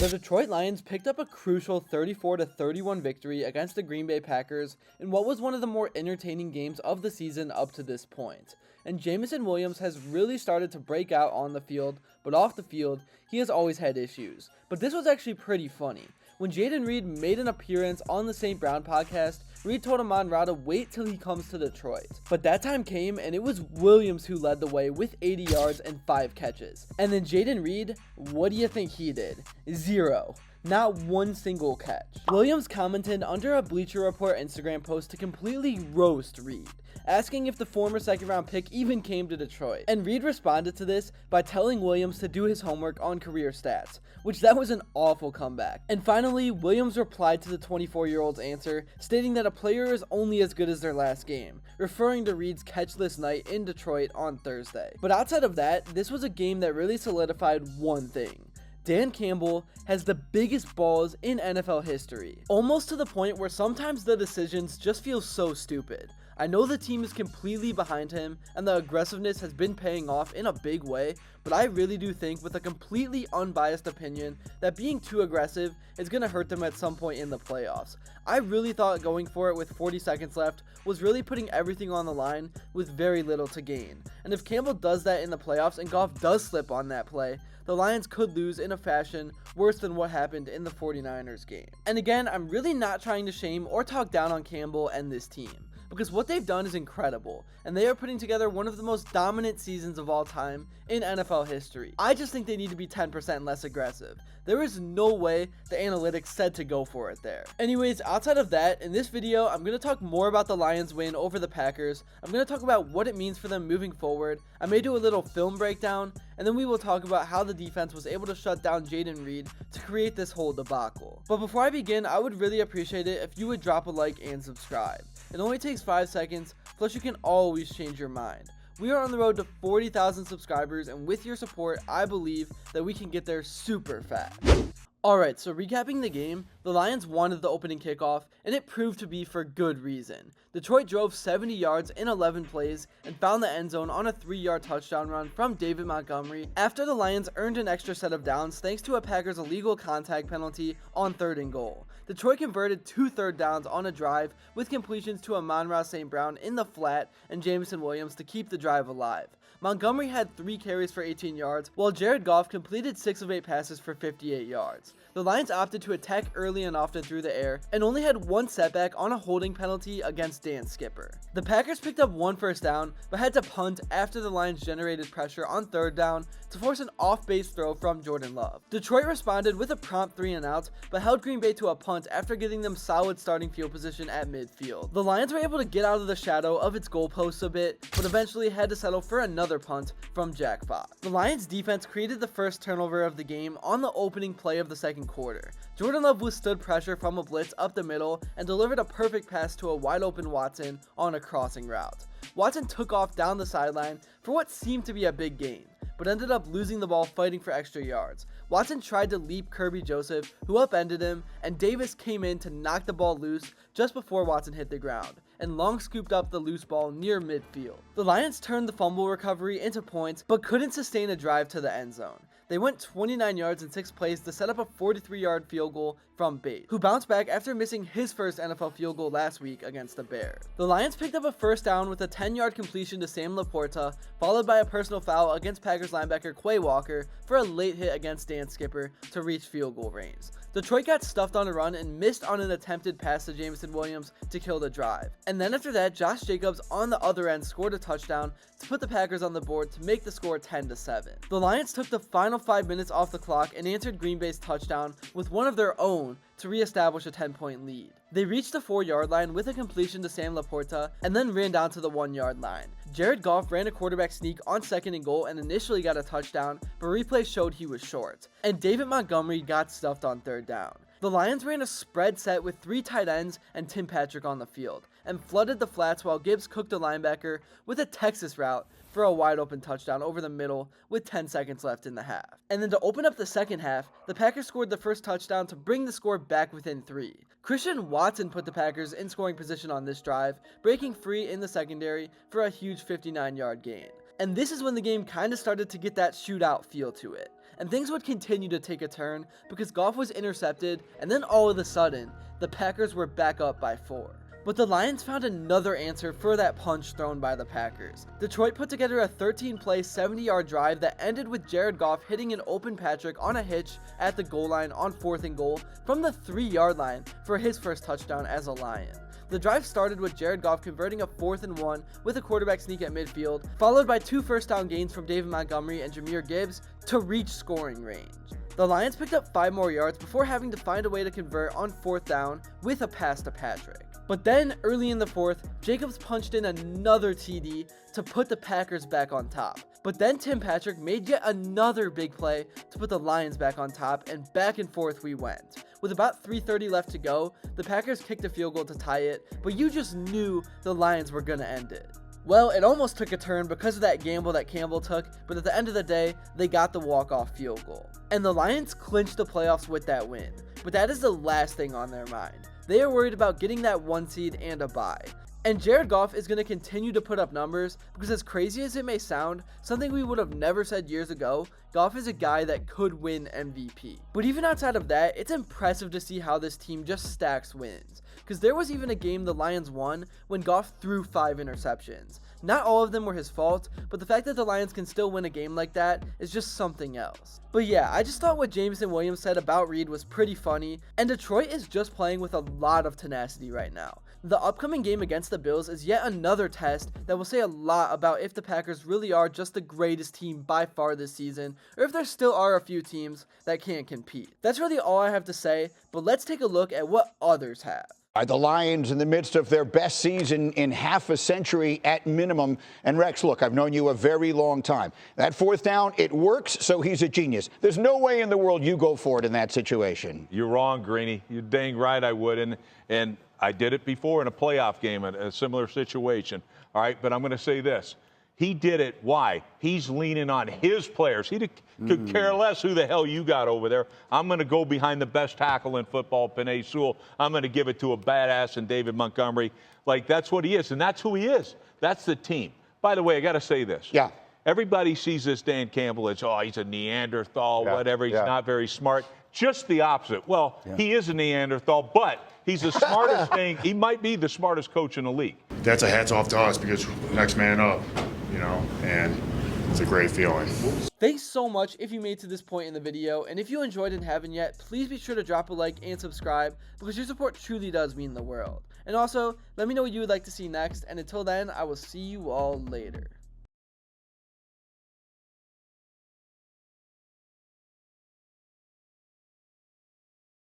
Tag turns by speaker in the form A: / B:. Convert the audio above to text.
A: The Detroit Lions picked up a crucial 34-31 victory against the Green Bay Packers in what was one of the more entertaining games of the season up to this point. And Jameson Williams has really started to break out on the field, but off the field, he has always had issues. But this was actually pretty funny. When Jayden Reed made an appearance on the St. Brown podcast, Reed told Amon Ra to wait till he comes to Detroit. But that time came and it was Williams who led the way with 80 yards and 5 catches. And then Jayden Reed, what do you think he did? 0. Not one single catch. Williams commented under a Bleacher Report Instagram post to completely roast Reed, asking if the former second-round pick even came to Detroit. And Reed responded to this by telling Williams to do his homework on career stats, which that was an awful comeback. And finally, Williams replied to the 24-year-old's answer, stating that a player is only as good as their last game, referring to Reed's catchless night in Detroit on Thursday. But outside of that, this was a game that really solidified one thing. Dan Campbell has the biggest balls in NFL history, almost to the point where sometimes the decisions just feel so stupid. I know the team is completely behind him and the aggressiveness has been paying off in a big way, but I really do think, with a completely unbiased opinion, that being too aggressive is going to hurt them at some point in the playoffs. I really thought going for it with 40 seconds left was really putting everything on the line with very little to gain. And if Campbell does that in the playoffs and Goff does slip on that play, the Lions could lose in a fashion worse than what happened in the 49ers game. And again, I'm really not trying to shame or talk down on Campbell and this team, because what they've done is incredible, and they are putting together one of the most dominant seasons of all time in NFL history. I just think they need to be 10% less aggressive. There is no way the analytics said to go for it there. Anyways, outside of that, in this video, I'm going to talk more about the Lions win over the Packers. I'm going to talk about what it means for them moving forward. I may do a little film breakdown, and then we will talk about how the defense was able to shut down Jayden Reed to create this whole debacle. But before I begin, I would really appreciate it if you would drop a like and subscribe. It only takes 5 seconds, plus you can always change your mind. We are on the road to 40,000 subscribers, and with your support, I believe that we can get there super fast. Alright, so recapping the game, the Lions wanted the opening kickoff, and it proved to be for good reason. Detroit drove 70 yards in 11 plays and found the end zone on a 3-yard touchdown run from David Montgomery after the Lions earned an extra set of downs thanks to a Packers illegal contact penalty on 3rd and goal. Detroit converted 2 third downs on a drive with completions to Amon Ra St Brown in the flat and Jameson Williams to keep the drive alive. Montgomery had 3 carries for 18 yards, while Jared Goff completed 6 of 8 passes for 58 yards. The Lions opted to attack early and often through the air, and only had 1 setback on a holding penalty against Dan Skipper. The Packers picked up 1 first down, but had to punt after the Lions generated pressure on 3rd down to force an off-base throw from Jordan Love. Detroit responded with a prompt 3-and-out, but held Green Bay to a punt after getting them solid starting field position at midfield. The Lions were able to get out of the shadow of its goalposts a bit, but eventually had to settle for another punt from Jack Fox. The Lions defense created the first turnover of the game on the opening play of the second quarter. Jordan Love withstood pressure from a blitz up the middle and delivered a perfect pass to a wide open Watson on a crossing route. Watson took off down the sideline for what seemed to be a big gain, but ended up losing the ball fighting for extra yards. Watson tried to leap Kirby Joseph, who upended him, and Davis came in to knock the ball loose just before Watson hit the ground, and Long scooped up the loose ball near midfield. The Lions turned the fumble recovery into points, but couldn't sustain a drive to the end zone. They went 29 yards in 6 plays to set up a 43-yard field goal from Bates, who bounced back after missing his first NFL field goal last week against the Bears. The Lions picked up a first down with a 10-yard completion to Sam Laporta, followed by a personal foul against Packers linebacker Quay Walker for a late hit against Dan Skipper to reach field goal range. Detroit got stuffed on a run and missed on an attempted pass to Jameson Williams to kill the drive. And then after that, Josh Jacobs on the other end scored a touchdown to put the Packers on the board to make the score 10-7. The Lions took the final 5 minutes off the clock and answered Green Bay's touchdown with one of their own to reestablish a 10-point lead. They reached the 4-yard line with a completion to Sam Laporta and then ran down to the 1-yard line. Jared Goff ran a quarterback sneak on 2nd and goal and initially got a touchdown, but replay showed he was short. And David Montgomery got stuffed on 3rd down. The Lions ran a spread set with 3 tight ends and Tim Patrick on the field, and flooded the flats while Gibbs cooked a linebacker with a Texas route for a wide open touchdown over the middle with 10 seconds left in the half. And then to open up the second half, the Packers scored the first touchdown to bring the score back within 3. Christian Watson put the Packers in scoring position on this drive, breaking free in the secondary for a huge 59-yard gain. And this is when the game kind of started to get that shootout feel to it. and things would continue to take a turn because Goff was intercepted, and then all of a sudden, the Packers were back up by 4. But the Lions found another answer for that punch thrown by the Packers. Detroit put together a 13-play, 70-yard drive that ended with Jared Goff hitting an open Patrick on a hitch at the goal line on 4th and goal from the 3-yard line for his first touchdown as a Lion. The drive started with Jared Goff converting a 4th and 1 with a quarterback sneak at midfield, followed by 2 first down gains from David Montgomery and Jahmyr Gibbs to reach scoring range. The Lions picked up 5 more yards before having to find a way to convert on 4th down with a pass to Patrick. But then, early in the 4th, Jacobs punched in another TD to put the Packers back on top. But then Tim Patrick made yet another big play to put the Lions back on top, and back and forth we went. With about 3:30 left to go, the Packers kicked a field goal to tie it, but you just knew the Lions were gonna end it. Well, it almost took a turn because of that gamble that Campbell took, but at the end of the day, they got the walk-off field goal. And the Lions clinched the playoffs with that win, but that is the last thing on their mind. They are worried about getting that 1 seed and a bye. And Jared Goff is going to continue to put up numbers because, as crazy as it may sound, something we would have never said years ago, Goff is a guy that could win MVP. But even outside of that, it's impressive to see how this team just stacks wins. Because there was even a game the Lions won when Goff threw 5 interceptions. Not all of them were his fault, but the fact that the Lions can still win a game like that is just something else. But yeah, I just thought what Jameson Williams said about Reed was pretty funny, and Detroit is just playing with a lot of tenacity right now. The upcoming game against the Bills is yet another test that will say a lot about if the Packers really are just the greatest team by far this season, or if there still are a few teams that can't compete. That's really all I have to say, but let's take a look at what others have.
B: The Lions in the midst of their best season in half a century at minimum. And Rex, look, I've known you a very long time. That 4th down, it works, so he's a genius. There's no way in the world you go for it in that situation.
C: You're wrong, Greeny. You're dang right I would. And I did it before in a playoff game in a similar situation. All right, but I'm going to say this. He did it. Why? He's leaning on his players. He could care less who the hell you got over there. I'm going to go behind the best tackle in football, Penei Sewell. I'm going to give it to a badass in David Montgomery. Like, that's what he is, and that's who he is. That's the team. By the way, I got to say this.
B: Yeah.
C: Everybody sees this Dan Campbell as, oh, he's a Neanderthal, whatever. He's not very smart. Just the opposite. Well, he is a Neanderthal, but he's the smartest thing. He might be the smartest coach in the league.
D: That's a hats off to us because next man up, you know, and it's a great feeling.
A: Thanks so much if you made it to this point in the video, and if you enjoyed and haven't yet, please be sure to drop a like and subscribe because your support truly does mean the world. And also, let me know what you would like to see next, and until then, I will see you all later.